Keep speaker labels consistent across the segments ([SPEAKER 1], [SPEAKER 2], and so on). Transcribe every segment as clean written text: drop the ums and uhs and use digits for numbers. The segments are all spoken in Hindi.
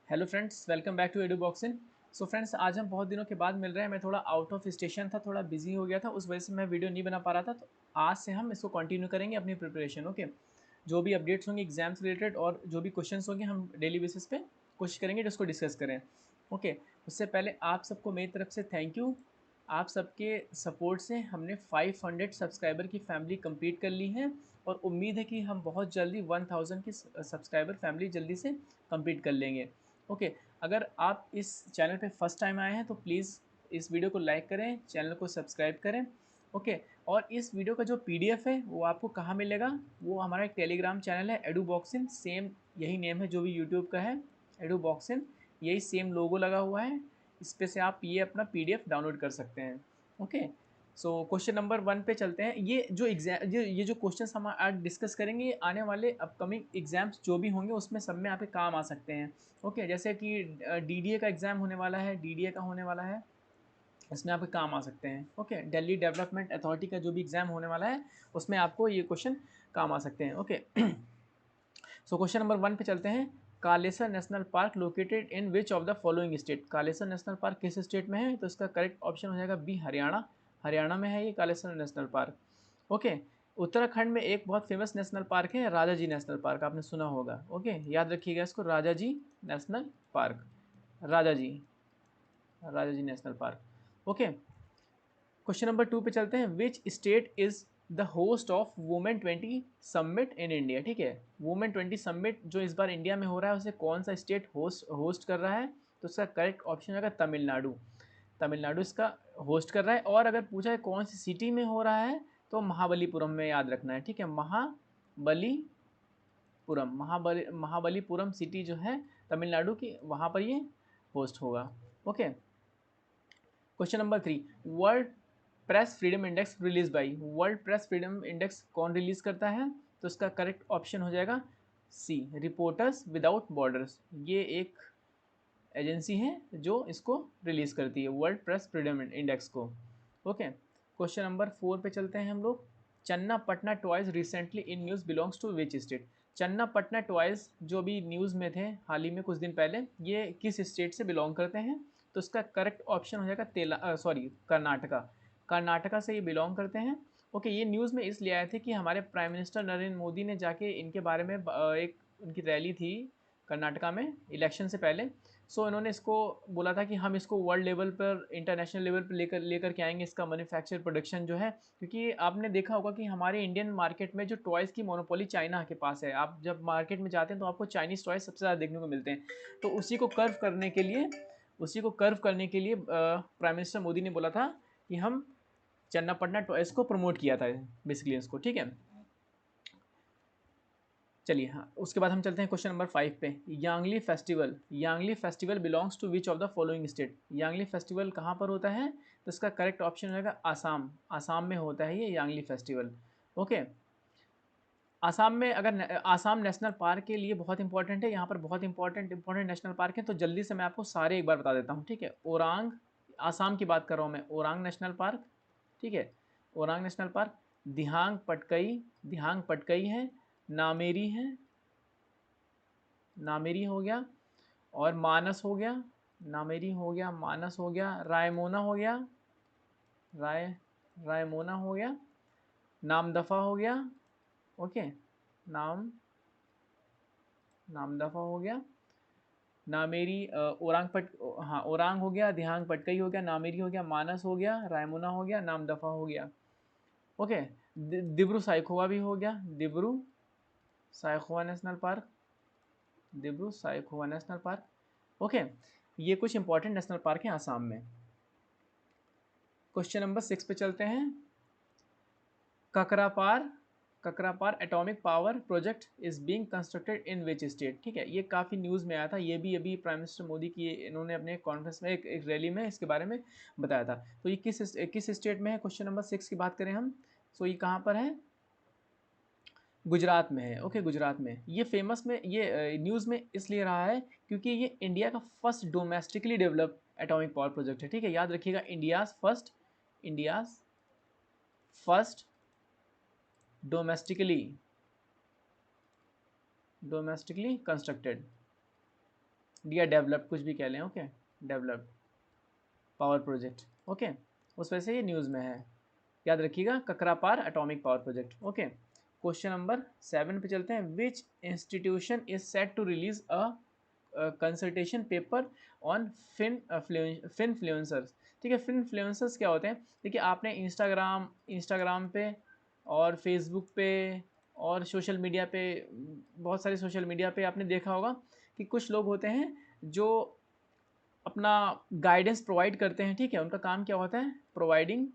[SPEAKER 1] Hello friends, welcome back to Eduboxin. So friends, आज हम बहुत दिनों के बाद मिल रहे हैं। मैं थोड़ा आउट ऑफ स्टेशन था, थोड़ा बिजी हो गया था, उस वजह से मैं वीडियो नहीं बना पा रहा था। तो आज से हम इसको कंटिन्यू करेंगे अपनी प्रिपरेशन। ओके, जो भी अपडेट्स होंगे एग्जाम्स रिलेटेड और जो भी क्वेश्चंस होंगे हम डेली बेसिस पे कोशिश करेंगे जिसको डिस्कस करें। ओके, उससे पहले आप सबको मेरी तरफ से थैंक यू। आप सबके सपोर्ट से हमने 500 सब्सक्राइबर की फैमिली कंप्लीट कर ली है और उम्मीद है कि हम बहुत जल्दी 1000 की सब्सक्राइबर फैमिली जल्दी से कंप्लीट कर लेंगे। ओके, अगर आप इस चैनल पे फर्स्ट टाइम आए हैं तो प्लीज़ इस वीडियो को लाइक करें, चैनल को सब्सक्राइब करें। ओके, और इस वीडियो का जो पीडीएफ है वो आपको कहाँ मिलेगा? वो हमारा एक टेलीग्राम चैनल है एडुबॉक्सिन, सेम यही नेम है जो भी यूट्यूब का है, एडुबॉक्सिन, यही सेम लोगो लगा हुआ है। इस पे से आप ये अपना पीडीएफ डाउनलोड कर सकते हैं। ओके, सो क्वेश्चन नंबर 1 पे चलते हैं। ये जो क्वेश्चंस हम आज डिस्कस करेंगे ये आने वाले अपकमिंग एग्जाम्स जो भी होंगे उसमें सब में आपके काम आ सकते हैं। ओके, जैसे कि डीडीए का एग्ज़ाम होने वाला है, डीडीए का होने वाला है, इसमें आपके काम आ सकते हैं। ओके, दिल्ली डेवलपमेंट अथॉरिटी का जो भी एग्ज़ाम होने वाला है उसमें आपको ये क्वेश्चन काम आ सकते हैं। ओके, सो क्वेश्चन नंबर 1 पे चलते हैं। Kalesar national park located in which of the following state? Kalesar national park किस स्टेट में है? तो इसका करेक्ट ऑप्शन हो जाएगा बी, हरियाणा। हरियाणा में है ये Kalesar national park. Okay, Uttarakhand में एक बहुत फेमस नेशनल पार्क है, राजा जी नेशनल पार्क, आपने सुना होगा। ओके, याद रखिएगा इसको, Rajaji national park, Rajaji, Rajaji national park. Okay, question number 2 पे चलते हैं। Which state is the host of women 20 summit in India? ठीक है, वुमेन 20 समिट जो इस बार इंडिया में हो रहा है उसे कौन सा स्टेट होस्ट कर रहा है? तो इसका करेक्ट ऑप्शन होगा तमिलनाडु। तमिलनाडु इसका होस्ट कर रहा है। और अगर पूछा है कौन सी सिटी में हो रहा है तो महाबलीपुरम में याद रखना है। ठीक है, महाबलीपुरम सिटी जो है तमिलनाडु की, वहाँ पर ये होस्ट होगा। Okay, question number 3। World Press Freedom index release by, world Press Freedom index कौन रिलीज करता है? तो इसका करेक्ट ऑप्शन हो जाएगा सी, रिपोर्टर्स विदाउट बॉर्डर्स। ये एक एजेंसी है जो इसको रिलीज करती है, वर्ल्ड प्रेस फ्रीडम इंडेक्स को। ओके, क्वेश्चन नंबर 4 पे चलते हैं हम लोग। Channapatna toys recently in news belongs to which state? Channapatna toys जो भी न्यूज़ में थे हाल ही में कुछ दिन पहले, ये किस स्टेट से बिलोंग करते हैं? तो इसका करेक्ट ऑप्शन हो जाएगा कर्नाटका। कर्नाटका से ये बिलोंग करते हैं। ओके, ये न्यूज़ में इसलिए आए थे कि हमारे प्राइम मिनिस्टर नरेंद्र मोदी ने जाके इनके बारे में एक उनकी रैली थी कर्नाटका में इलेक्शन से पहले। सो इन्होंने इसको बोला था कि हम इसको वर्ल्ड लेवल पर, इंटरनेशनल लेवल पर लेकर के आएंगे, इसका मैन्युफैक्चर प्रोडक्शन जो है। क्योंकि आपने देखा होगा कि हमारे इंडियन मार्केट में जो टॉयज़ की मोनोपोली चाइना के पास है। आप जब मार्केट में जाते हैं तो आपको चाइनीज़ टॉयज़ सबसे ज़्यादा देखने को मिलते हैं। तो उसी को कर्व करने के लिए प्राइम मिनिस्टर मोदी ने बोला था कि हम चन्नापटना टॉयज़ को प्रमोट किया था बेसिकली इसको। ठीक है, चलिए, हाँ, उसके बाद हम चलते हैं क्वेश्चन नंबर 5 पे। Yangli festival belongs to which of the following state? Yangli festival कहाँ पर होता है? तो इसका करेक्ट ऑप्शन रहेगा आसाम। आसाम में होता है ये यांगली फेस्टिवल। ओके, आसाम में, अगर आसाम नेशनल पार्क के लिए बहुत इंपॉर्टेंट है, यहाँ पर बहुत इंपॉर्टेंट नेशनल पार्क है, तो जल्दी से मैं आपको सारे एक बार बता देता हूँ। ठीक है, ओरांग, आसाम की बात कर रहा हूँ मैं, ओरांग नेशनल पार्क। ठीक है, ओरांग नेशनल पार्क, दिहांग पटकई है, नामेरी है, नामेरी हो गया, और मानस हो गया, नामेरी हो गया, मानस हो गया, रायमोना हो गया, राय रायमोना हो गया, नामदफा हो गया। ओके, नाम नामदफा हो गया, नामेरी, हाँ, ओरांग हो गया, दिहांग पटकई हो गया, नामेरी हो गया, मानस हो गया, रायमोना हो गया, नामदफा हो गया। ओके, दिब्रू साइखोवा भी हो गया, Dibru Saikhowa national park, Dibru Saikhowa national park. Okay, ये कुछ इंपॉर्टेंट नेशनल पार्क हैं आसाम में। क्वेश्चन नंबर 6 पे चलते हैं। Kakrapar Kakrapar atomic power project is being constructed in which state? ठीक है, ये काफ़ी न्यूज़ में आया था, ये भी अभी प्राइम मिनिस्टर मोदी की इन्होंने अपने कॉन्फ्रेंस में एक रैली में इसके बारे में बताया था। तो ये किस स्टेट में है? क्वेश्चन नंबर 6 की बात करें हम, सो ये कहाँ पर है? गुजरात में है। ओके, गुजरात में। ये फेमस में, ये न्यूज़ में इसलिए रहा है क्योंकि ये इंडिया का first domestically developed atomic power project है। ठीक है, याद रखिएगा, इंडियाज फर्स्ट डोमेस्टिकली कंस्ट्रक्टेड या डेवलप्ड, कुछ भी कह लें, okay, developed power project, okay, उस वजह से ये न्यूज़ में है। याद रखिएगा, Kakrapar atomic power project, okay. Question number 7 पे चलते हैं। Which institution is set to release a consultation paper on finfluencers. ठीक है, फिनफ्लुएंसर्स क्या होते हैं? देखिए, आपने इंस्टाग्राम पे और फेसबुक पे और सोशल मीडिया पे, बहुत सारे सोशल मीडिया पे आपने देखा होगा कि कुछ लोग होते हैं जो अपना गाइडेंस प्रोवाइड करते हैं। ठीक है, उनका काम क्या होता है? प्रोवाइडिंग,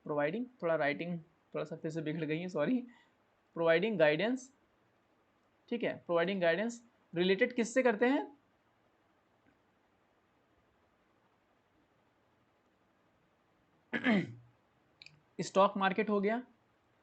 [SPEAKER 1] थोड़ा राइटिंग थोड़ा सा फिर से बिगड़ गई है, सॉरी। प्रोवाइडिंग गाइडेंस, ठीक है, प्रोवाइडिंग गाइडेंस रिलेटेड किससे करते हैं? स्टॉक मार्केट हो गया,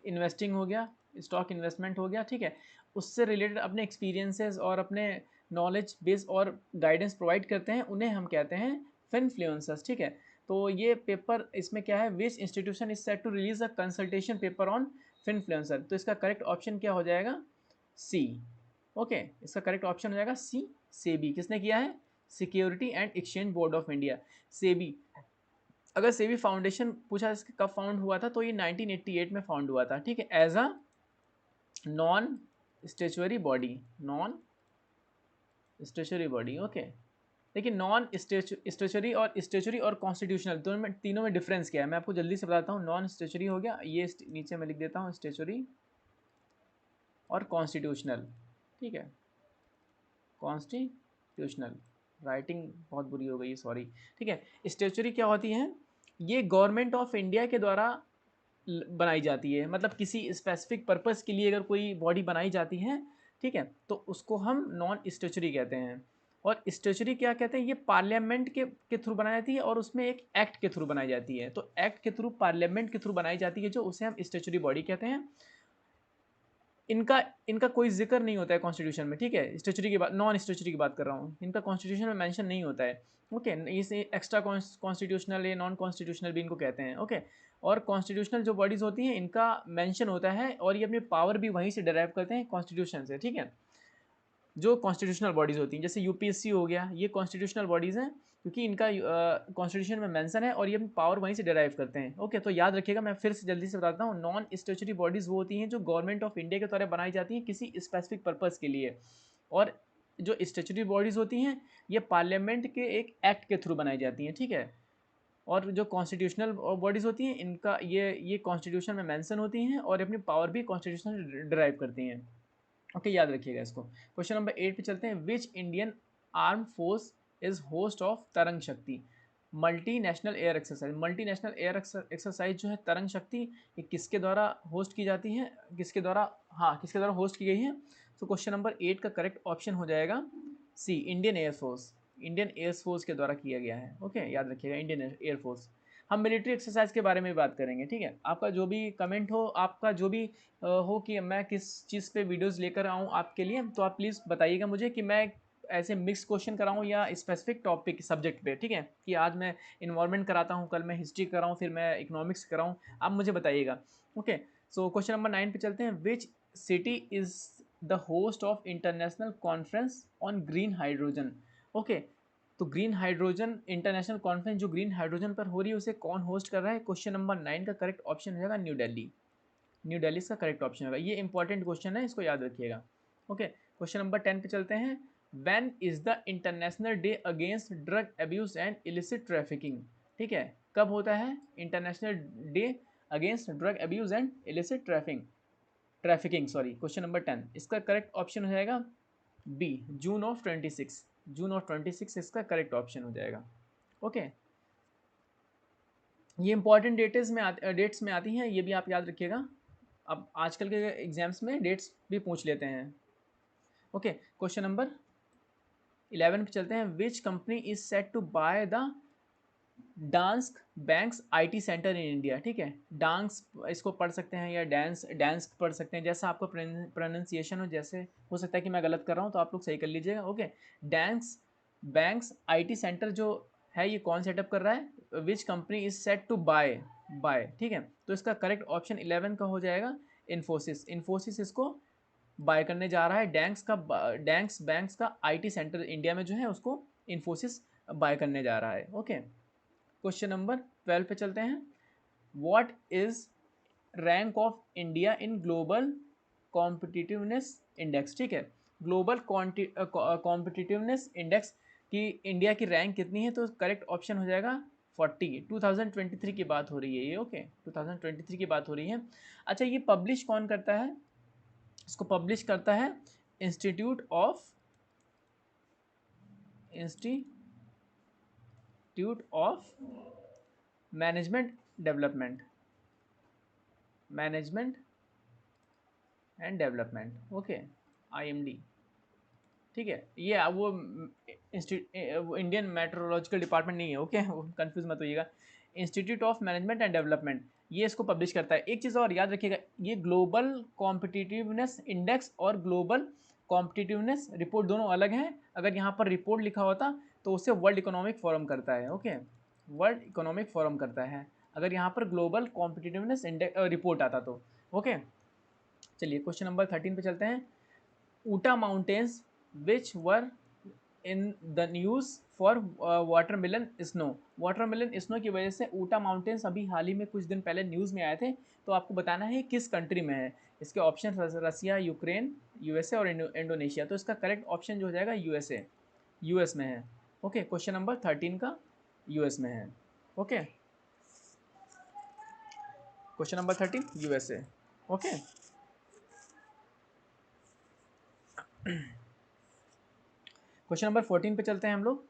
[SPEAKER 1] इन्वेस्टिंग हो गया, स्टॉक इन्वेस्टमेंट हो गया, ठीक है, उससे रिलेटेड अपने एक्सपीरियंसेस और अपने नॉलेज बेस और गाइडेंस प्रोवाइड करते हैं, उन्हें हम कहते हैं फिनफ्लुएंसर्स। ठीक है, तो ये पेपर इसमें क्या है? Which institution is set to release a consultation paper on finfluencer. तो इसका करेक्ट ऑप्शन क्या हो जाएगा? सी, ओके, इसका करेक्ट ऑप्शन हो जाएगा सी, सेबी। किसने किया है? Security and exchange board of India, SEBI. अगर सेबी फाउंडेशन पूछा इसके कब फाउंड हुआ था, तो ये 1988 में फाउंड हुआ था। ठीक है, as a non statutory body, non statutory body, okay. लेकिन नॉन स्टेचुअरी और स्टेचुअरी और कॉन्स्टिट्यूशनल दोनों में, तीनों में डिफरेंस क्या है, मैं आपको जल्दी से बताता हूँ। नॉन स्टेचुअरी हो गया, ये नीचे मैं लिख देता हूँ, स्टेचुअरी और कॉन्स्टिट्यूशनल, ठीक है, कॉन्स्टिट्यूशनल, राइटिंग बहुत बुरी हो गई, सॉरी। ठीक है, स्टेचुअरी क्या होती है? ये गवर्नमेंट ऑफ इंडिया के द्वारा बनाई जाती है, मतलब किसी स्पेसिफिक पर्पस के लिए अगर कोई बॉडी बनाई जाती है, ठीक है, तो उसको हम नॉन स्टेचुरी कहते हैं। और स्टेचुरी क्या कहते हैं? ये पार्लियामेंट के थ्रू बनाई जाती है और उसमें एक एक्ट के थ्रू बनाई जाती है। तो एक्ट के थ्रू, पार्लियामेंट के थ्रू बनाई जाती है, जो उसे हम स्टेचुरी बॉडी कहते हैं। इनका इनका कोई जिक्र नहीं होता है कॉन्स्टिट्यूशन में, ठीक है, स्टेचुरी की बात, नॉन स्टेचुरी की बात कर रहा हूँ, इनका कॉन्स्टिट्यूशन में मेंशन नहीं होता है, ओके। इसे एक्स्ट्रा कॉन्स्टिट्यूशनल या नॉन कॉन्स्टिट्यूशनल भी इनको कहते हैं, ओके। और कॉन्स्टिट्यूशनल जो बॉडीज़ होती हैं, इनका मेंशन होता है और ये अपनी पावर भी वहीं से डिराइव करते हैं, कॉन्स्टिट्यूशन से, ठीक है। जो कॉन्स्टिट्यूशनल बॉडीज़ होती हैं, जैसे यूपीएससी हो गया, ये कॉन्स्टिट्यूशनल बॉडीज़ हैं, क्योंकि इनका कॉन्स्टिट्यूशन में मेंशन है और ये अपनी पावर वहीं से डिराइव करते हैं, ओके। तो याद रखिएगा, मैं फिर से जल्दी से बताता हूँ। नॉन स्टेचुरी बॉडीज़ वो होती हैं जो गवर्नमेंट ऑफ इंडिया के द्वारा बनाई जाती हैं किसी स्पेसिफिक पर्पज़ के लिए। और जो स्टेचुरी बॉडीज़ होती हैं, ये पार्लियामेंट के एक एक्ट के थ्रू बनाई जाती हैं, ठीक है। और जो कॉन्स्टिट्यूशनल बॉडीज़ होती हैं, इनका ये कॉन्स्टिट्यूशन में मेंशन होती हैं और अपनी पावर भी कॉन्स्टिट्यूशन डिराइव करती हैं, ओके। याद रखिएगा इसको। क्वेश्चन नंबर 8 पे चलते हैं। Which Indian arm force is host of तरंग शक्ति multi national air exercise? Multi national air exercise जो है तरंग शक्ति, ये किसके द्वारा होस्ट की जाती है, किसके द्वारा, हाँ, किसके द्वारा होस्ट की गई है? तो क्वेश्चन नंबर 8 का करेक्ट ऑप्शन हो जाएगा सी, इंडियन एयरफोर्स। इंडियन एयरफोर्स के द्वारा किया गया है, ओके। याद रखिएगा, इंडियन एयरफोर्स। हम मिलिट्री एक्सरसाइज के बारे में बात करेंगे, ठीक है। आपका जो भी कमेंट हो, आपका जो भी हो कि मैं किस चीज़ पे वीडियोस लेकर आऊँ आपके लिए, तो आप प्लीज़ बताइएगा मुझे कि मैं ऐसे मिक्स क्वेश्चन कराऊँ या स्पेसिफिक टॉपिक सब्जेक्ट पे, ठीक है, कि आज मैं इन्वायरमेंट कराता हूँ, कल मैं हिस्ट्री कराऊँ, फिर मैं इकोनॉमिक्स कराऊँ, आप मुझे बताइएगा, ओके। सो क्वेश्चन नंबर 9 पे चलते हैं। Which city is the host of international conference on green hydrogen? Okay, तो ग्रीन हाइड्रोजन इंटरनेशनल कॉन्फ्रेंस जो ग्रीन हाइड्रोजन पर हो रही है, उसे कौन होस्ट कर रहा है? क्वेश्चन नंबर 9 का करेक्ट ऑप्शन हो जाएगा न्यू दिल्ली। न्यू दिल्ली इसका करेक्ट ऑप्शन होगा। ये इंपॉर्टेंट क्वेश्चन है, इसको याद रखिएगा, ओके। क्वेश्चन नंबर 10 पे चलते हैं। When is the international day against drug abuse and illicit trafficking? ठीक है, कब होता है international day against drug abuse and illicit trafficking, sorry. Question number 10, इसका करेक्ट ऑप्शन हो जाएगा B, June of 26। June of 26 इसका करेक्ट ऑप्शन हो जाएगा, ओके। ये इंपॉर्टेंट डेट्स में आती हैं, ये भी आप याद रखिएगा। अब आजकल के एग्जाम्स में डेट्स भी पूछ लेते हैं, ओके। क्वेश्चन नंबर 11 पे चलते हैं। Which company is set to buy the Danske Bank's IT centre in India? ठीक है, डांस इसको पढ़ सकते हैं या डांस डांस पढ़ सकते हैं, जैसा आपका प्रोनाउंसिएशन हो, जैसे हो सकता है कि मैं गलत कर रहा हूँ, तो आप लोग सही कर लीजिएगा, okay. Danske Bank's IT centre जो है, ये कौन सेटअप कर रहा है? Which company is set to buy, ठीक है। तो इसका करेक्ट ऑप्शन 11 का हो जाएगा इन्फोसिस। इन्फोसिस इसको बाय करने जा रहा है। डैंक्स बैंक्स का आईटी सेंटर इंडिया में जो है उसको इन्फोसिस बाय करने जा रहा है। ओके, क्वेश्चन नंबर 12 पे चलते हैं। What is rank of India in global competitiveness index. ठीक है, ग्लोबल कॉम्पिटिटिवनेस इंडेक्स की इंडिया की रैंक कितनी है, तो करेक्ट ऑप्शन हो जाएगा 40। 2023 की बात हो रही है ये। ओके, 2023 की बात हो रही है। अच्छा, ये पब्लिश कौन करता है, इसको पब्लिश करता है institute of management and development. Okay, IMD। ठीक है, ये वो इंडियन मेट्रोलॉजिकल डिपार्टमेंट नहीं है। ओके, कंफ्यूज मत होइएगा। Institute of management and development ये इसको पब्लिश करता है। एक चीज़ और याद रखिएगा, ये ग्लोबल कॉम्पिटिटिवनेस इंडेक्स और ग्लोबल कॉम्पिटिटिवनेस रिपोर्ट दोनों अलग हैं। अगर यहाँ पर रिपोर्ट लिखा होता तो उसे वर्ल्ड इकोनॉमिक फोरम करता है। ओके, वर्ल्ड इकोनॉमिक फोरम करता है अगर यहाँ पर ग्लोबल कॉम्पिटिटिवनेस इंडेक्स रिपोर्ट आता तो। ओके, चलिए क्वेश्चन नंबर 13 पे चलते हैं। Utah mountains which were in the news for watermelon snow. Watermelon snow की वजह से ऊटा माउंटेन्स अभी हाल ही में कुछ दिन पहले न्यूज़ में आए थे, तो आपको बताना है किस कंट्री में है। इसके ऑप्शन रसिया, यूक्रेन, USA और इंडोनेशिया। तो इसका करेक्ट ऑप्शन जो हो जाएगा USA, US में है। ओके, क्वेश्चन नंबर 13 का US में है। Okay, question number 13 USA। Okay, question number 14 पे चलते हैं हम लोग।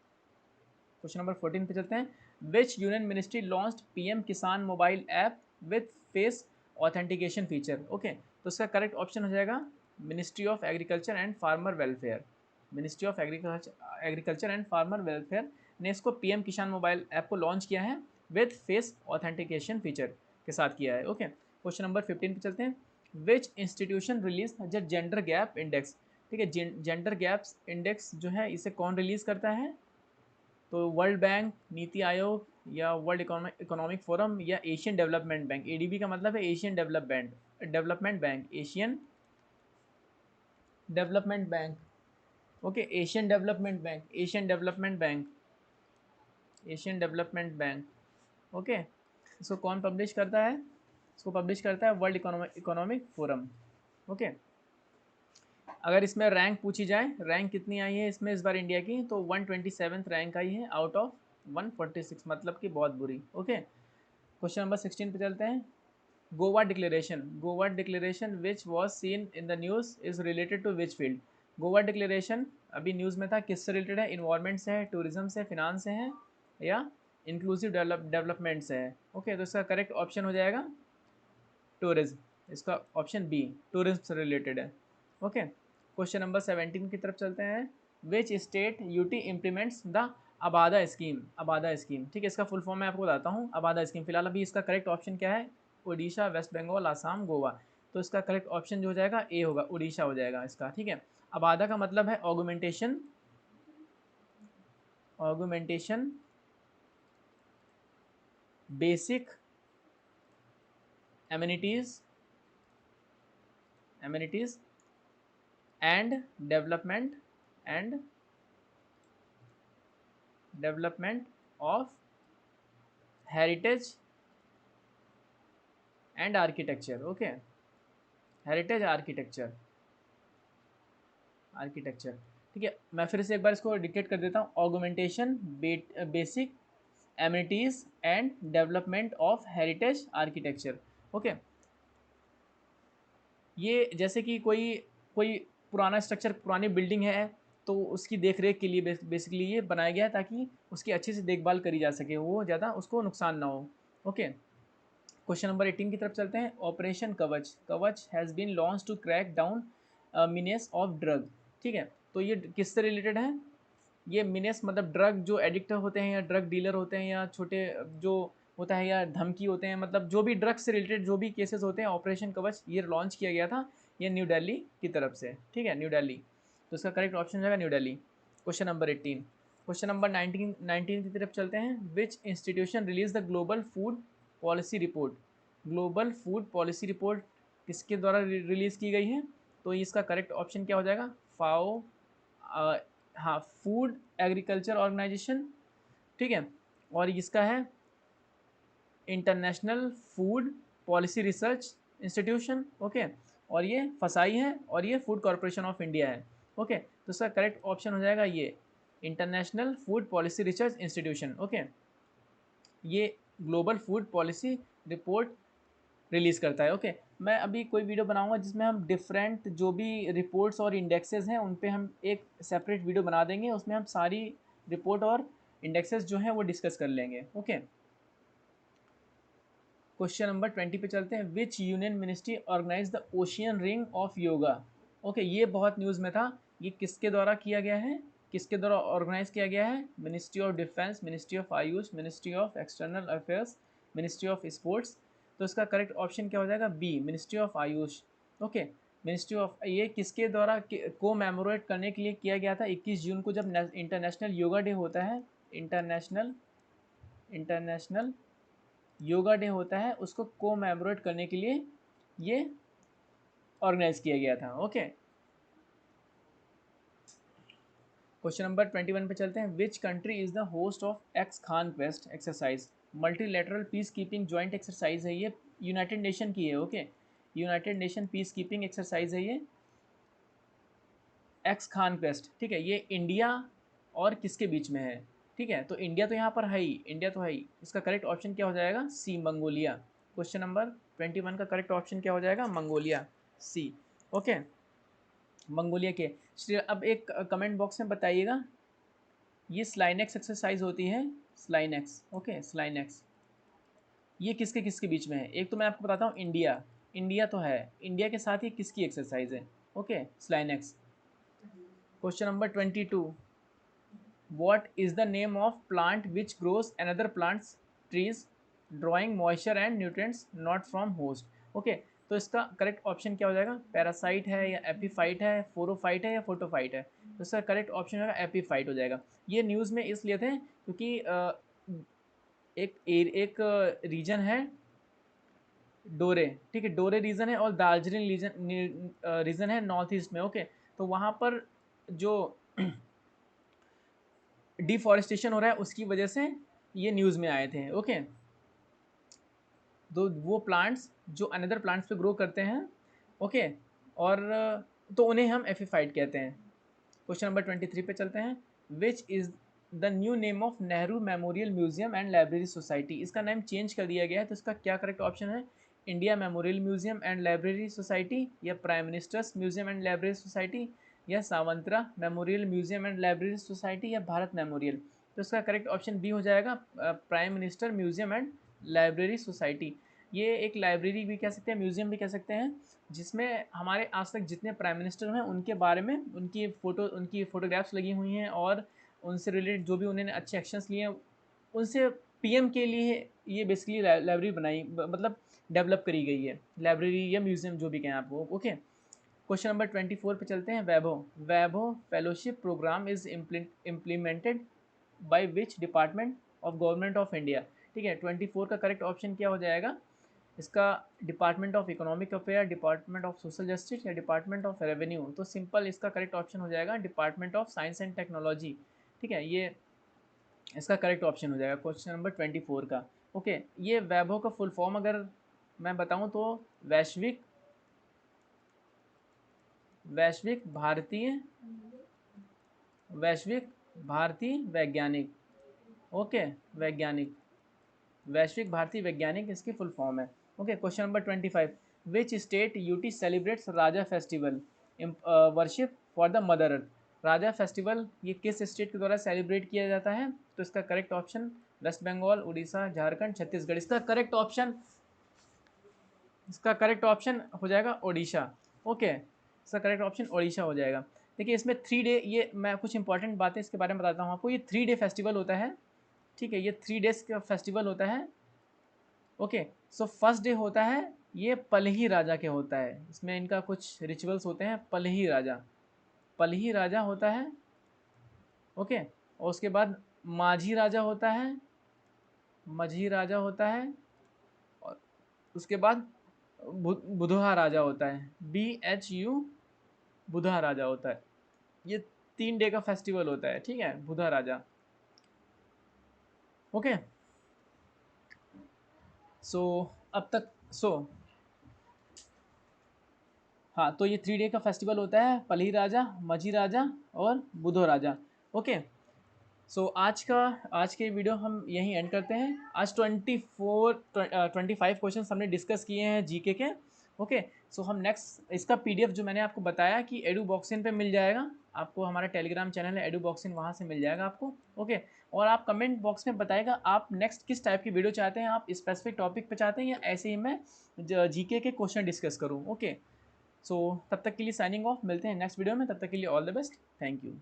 [SPEAKER 1] क्वेश्चन नंबर 14 पे चलते हैं। Which union ministry launched PM किसान mobile app with face authentication feature. Okay, तो इसका करेक्ट ऑप्शन हो जाएगा ministry of agriculture and farmer welfare. Ministry of agriculture and farmer welfare ने इसको PM किसान मोबाइल ऐप को लॉन्च किया है विथ फेस ऑथेंटिकेशन फीचर के साथ किया है। ओके, क्वेश्चन नंबर 15 पे चलते हैं। Which institution release the gender gap index. ठीक है, जेंडर गैप्स इंडेक्स जो है इसे कौन रिलीज करता है, तो वर्ल्ड बैंक, नीति आयोग या वर्ल्ड इकोनॉमिक फोरम या एशियन डेवलपमेंट बैंक। ADB का मतलब है Asian development bank, Asian development bank. Okay, Asian development bank, Asian development bank, Asian development bank. Okay, इसको कौन पब्लिश करता है, इसको पब्लिश करता है वर्ल्ड इकोनॉमिक फोरम। ओके, अगर इसमें रैंक पूछी जाए, रैंक कितनी आई है इसमें इस बार इंडिया की, तो 127th रैंक आई है आउट ऑफ 146, मतलब कि बहुत बुरी। ओके, क्वेश्चन नंबर 16 पे चलते हैं। Goa declaration which was seen in the news is related to which field. Goa declaration अभी न्यूज़ में था, किससे रिलेटेड है, इन्वायरमेंट से है, टूरिज्म से, फिनांस से है या इंक्लूसिव डेवलपमेंट से है। ओके, तो इसका करेक्ट ऑप्शन हो जाएगा टूरिज्म, इसका ऑप्शन बी, टूरिज्म से रिलेटेड है। ओके, क्वेश्चन नंबर 17 की तरफ चलते हैं। Which state UT implements the अबादा scheme. अबादा scheme, ठीक है, इसका फुल फॉर्म मैं आपको बताता हूँ। अबादा स्कीम फिलहाल अभी इसका करेक्ट ऑप्शन क्या है, उड़ीसा, वेस्ट बंगाल, आसाम, गोवा। तो इसका करेक्ट ऑप्शन जो हो जाएगा ए होगा, उड़ीसा हो जाएगा इसका। ठीक है, अबादा का मतलब है augmentation, augmentation basic amenities amenities and development and development of heritage and architecture. Okay, heritage architecture, architecture. ठीक है, मैं फिर से एक बार इसको डिक्टेट कर देता हूँ। Augmentation basic amenities and development of heritage architecture. Okay, ये जैसे कि कोई कोई पुराना स्ट्रक्चर, पुरानी बिल्डिंग है, तो उसकी देख रेख के लिए बेसिकली ये बनाया गया है ताकि उसकी अच्छे से देखभाल करी जा सके, वो ज़्यादा उसको नुकसान ना हो। ओके, क्वेश्चन नंबर 18 की तरफ चलते हैं। Operation Kavach, Kavach has been launch to crack down menace of drug. ठीक है, तो ये किससे रिलेटेड है, ये मीनेस मतलब ड्रग जो एडिक्ट होते हैं या ड्रग डीलर होते हैं या छोटे जो होता है या धमकी होते हैं, मतलब जो भी ड्रग से रिलेटेड जो भी केसेस होते हैं, ऑपरेशन कवच ये लॉन्च किया गया था, ये न्यू दिल्ली की तरफ से। ठीक है, न्यू दिल्ली, तो इसका करेक्ट ऑप्शन जाएगा new Delhi. Question number 18। Question number 19 की तरफ चलते हैं। Which institution release the global food policy report. Global food policy report किसके द्वारा रिलीज़ की गई है, तो इसका करेक्ट ऑप्शन क्या हो जाएगा? फाओ, हाँ, फूड एग्रीकल्चर ऑर्गेनाइजेशन, ठीक है। और इसका है international food policy research institution, okay. और ये फसाई है और ये फूड कॉरपोरेशन ऑफ इंडिया है, ओके। तो इसका करेक्ट ऑप्शन हो जाएगा ये international food policy research institution, okay. ये global food policy report release करता है, ओके। मैं अभी कोई वीडियो बनाऊंगा जिसमें हम डिफरेंट जो भी रिपोर्ट्स और इंडेक्सेस हैं उन पे हम एक सेपरेट वीडियो बना देंगे, उसमें हम सारी रिपोर्ट और इंडेक्सेस जो हैं वो डिस्कस कर लेंगे, ओके। क्वेश्चन नंबर 20 पे चलते हैं। Which union ministry organize the ocean ring of yoga? Okay, ये बहुत न्यूज़ में था। ये किसके द्वारा किया गया है, किसके द्वारा ऑर्गेनाइज किया गया है? Ministry of defence, ministry of AYUSH, ministry of external affairs, ministry of sports. तो इसका करेक्ट ऑप्शन क्या हो जाएगा? B, ministry of AYUSH, okay. Ministry of, ये किसके द्वारा को मेमोरेट करने के लिए किया गया था? 21 जून को जब इंटरनेशनल योगा डे होता है, इंटरनेशनल योगा डे होता है, उसको कोमैमोरेट करने के लिए ये ऑर्गेनाइज किया गया था, ओके। क्वेश्चन नंबर 21 पे चलते हैं। Which country is the host of x Khan quest exercise? Multilateral peace keeping joint exercise है ये, यूनाइटेड नेशन की है, okay. United nation peace keeping exercise है ये एक्स खान क्वेस्ट, ठीक है। ये इंडिया और किसके बीच में है? ठीक है, तो इंडिया तो यहाँ पर है ही, इंडिया तो है ही। इसका करेक्ट ऑप्शन क्या हो जाएगा? सी, मंगोलिया। क्वेश्चन नंबर 21 का करेक्ट ऑप्शन क्या हो जाएगा? मंगोलिया, सी, ओके। मंगोलिया के श्री, अब एक कमेंट बॉक्स में बताइएगा, ये स्लाइनेक्स एक्सरसाइज होती है, स्लाइनेक्स, ओके, स्लाइनेक्स, ये किसके किसके बीच में है? एक तो मैं आपको बताता हूँ, इंडिया, इंडिया तो है, इंडिया के साथ ही किसकी एक्सरसाइज है? Okay, SLINEX. Question number 22, what is the name of plant which grows another plant's trees drawing moisture and nutrients not from host? Okay, तो इसका करेक्ट ऑप्शन क्या हो जाएगा? पैरासाइट है या एपीफाइट है, फोरोफाइट है या फोटोफाइट है? तो इसका करेक्ट ऑप्शन होगा एपीफाइट हो जाएगा। ये न्यूज़ में इसलिए थे क्योंकि एक रीजन है डोरे, ठीक है, डोरे रीजन है और दार्जिलिंग रीजन है नॉर्थ ईस्ट में, ओके। तो वहाँ पर जो डिफॉरेस्टेशन हो रहा है उसकी वजह से ये न्यूज़ में आए थे, ओके। तो वो प्लांट्स जो अनदर प्लांट्स पे ग्रो करते हैं, ओके, और तो उन्हें हम एफिफाइट कहते हैं। क्वेश्चन नंबर 23 पे चलते हैं। Which is the new name of Nehru memorial museum and library society? इसका नाम चेंज कर दिया गया है, तो इसका क्या करेक्ट ऑप्शन है? India memorial museum and library society, या prime minister's museum and library society, या सावंतरा memorial museum and library society, या भारत मेमोरियल? तो इसका करेक्ट ऑप्शन बी हो जाएगा, prime minister museum and library society. ये एक लाइब्रेरी भी कह सकते हैं, म्यूजियम भी कह सकते हैं, जिसमें हमारे आज तक जितने प्राइम मिनिस्टर हैं उनके बारे में उनकी फ़ोटोग्राफ्स लगी हुई हैं, और उनसे रिलेटेड जो भी उन्होंने अच्छे एक्शंस लिए हैं उनसे पीएम के लिए ये बेसिकली लाइब्रेरी बनाई, मतलब डेवलप करी गई है, लाइब्रेरी या म्यूजियम जो भी कहें आप वो, ओके। क्वेश्चन नंबर 24 पे चलते हैं। Vaibhav, Vaibhav fellowship programme is implemented by which department of government of India? ठीक है, 24 का करेक्ट ऑप्शन क्या हो जाएगा? इसका department of economic affair, department of social justice, या डिपार्टमेंट ऑफ रेवेन्यू? तो सिंपल इसका करेक्ट ऑप्शन हो जाएगा department of science and technology, ठीक है, ये इसका करेक्ट ऑप्शन हो जाएगा क्वेश्चन नंबर 24 का, ओके। ये वैभव का फुल फॉर्म अगर मैं बताऊं तो वैश्विक वैश्विक भारतीय वैश्विक भारतीय वैज्ञानिक, ओके, वैज्ञानिक, वैश्विक भारतीय वैज्ञानिक इसकी फुल फॉर्म है, okay. Question number 25, which state UT celebrates Raja festival worship for the mother earth? Raja festival ये किस स्टेट के द्वारा सेलिब्रेट किया जाता है? तो इसका करेक्ट ऑप्शन वेस्ट बंगाल, उड़ीसा, झारखंड, छत्तीसगढ़। इसका करेक्ट ऑप्शन हो जाएगा ओडिशा, ओके। इसका करेक्ट ऑप्शन ओडिशा हो जाएगा। देखिए इसमें 3 डे, ये मैं कुछ इंपॉर्टेंट बातें इसके बारे में बताता हूँ आपको। ये 3 डे फेस्टिवल होता है, ठीक है, ये 3 डेज का फेस्टिवल होता है, ओके। सो फर्स्ट डे होता है ये पलही राजा के होता है, इसमें इनका कुछ रिचुअल्स होते हैं। पलही राजा होता है, ओके। और उसके बाद माझी राजा होता है, माझी राजा होता है, और उसके बाद बुधुहा राजा होता है, BHU बुधा राजा होता है। ये 3 डे का फेस्टिवल होता है, ठीक है, बुधा राजा। ओके, सो अब तक हाँ, तो ये 3 डे का फेस्टिवल होता है, पलही राजा, मझी राजा और बुधो राजा। ओके, सो आज के वीडियो हम यहीं एंड करते हैं। आज 25 क्वेश्चन हमने डिस्कस किए हैं जीके के। ओके, सो हम नेक्स्ट इसका पीडीएफ जो मैंने आपको बताया कि एडू बॉक्सिन पे मिल जाएगा आपको, हमारा टेलीग्राम चैनल है एडू बॉक्सिन, वहाँ से मिल जाएगा आपको। ओके, और आप कमेंट बॉक्स में बताएगा आप नेक्स्ट किस टाइप की वीडियो चाहते हैं, आप स्पेसिफिक टॉपिक पे चाहते हैं या ऐसे ही मैं जीके के क्वेश्चन डिस्कस करूँ। ओके, सो तब तक के लिए साइनिंग ऑफ, मिलते हैं नेक्स्ट वीडियो में, तब तक के लिए all the best, thank you.